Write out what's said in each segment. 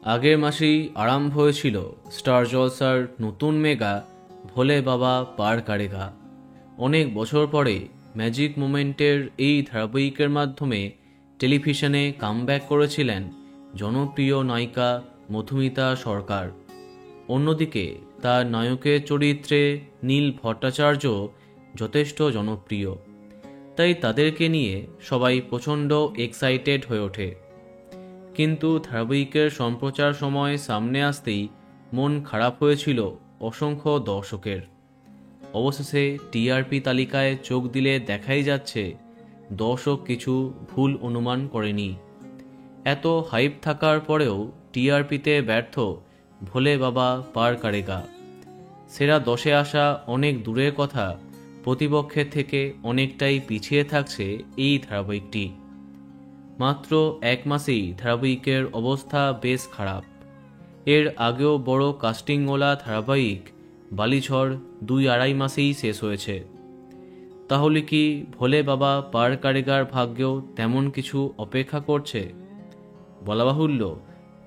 আগের মাসেই আরম্ভ হয়েছিল স্টার জলসার নতুন মেগা ভোলে বাবা পার কারেগা। অনেক বছর পরে ম্যাজিক মোমেন্টের এই ধারাবাহিকের মাধ্যমে টেলিভিশনে কামব্যাক করেছিলেন জনপ্রিয় নায়িকা মধুমিতা সরকার। অন্যদিকে তার নায়কের চরিত্রে নীল ভট্টাচার্য যথেষ্ট জনপ্রিয়, তাই তাদেরকে নিয়ে সবাই প্রচণ্ড এক্সাইটেড হয়ে ওঠে। কিন্তু ধারাবাহিকের সম্প্রচার সময় সামনে আসতেই মন খারাপ হয়েছিল অসংখ্য দর্শকের। অবশেষে টিআরপি তালিকায় চোখ দিলে দেখাই যাচ্ছে দর্শক কিছু ভুল অনুমান করেনি। এত হাইপ থাকার পরেও টিআরপিতে ব্যর্থ ভোলে বাবা পার কারেগা। সেরা 10-এ আসা অনেক দূরের কথা, প্রতিপক্ষের থেকে অনেকটাই পিছিয়ে থাকছে এই ধারাবাহিকটি। মাত্র 1 মাসেই ধারাবাহিকের অবস্থা বেশ খারাপ। এর আগেও বড় কাস্টিংওয়ালা ধারাবাহিক বালিঝড় 2-2.5 মাসেই শেষ হয়েছে। তাহলে কি ভোলে বাবা পার কারেগার ভাগ্যেও তেমন কিছু অপেক্ষা করছে? বলা বাহুল্য,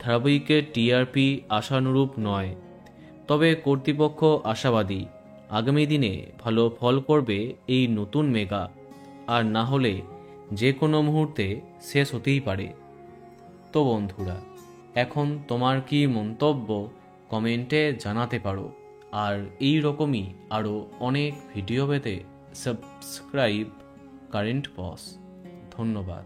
ধারাবাহিকের টিআরপি আশানুরূপ নয়, তবে কর্তৃপক্ষ আশাবাদী আগামী দিনে ভালো ফল করবে এই নতুন মেগা, আর না হলে যে কোনো মুহূর্তে শেষ হতেই পারে। তো বন্ধুরা, এখন তোমার কি মন্তব্য কমেন্টে জানাতে পারো। আর এই রকমই আরও অনেক ভিডিও পেতে সাবস্ক্রাইব কারেন্ট বস। ধন্যবাদ।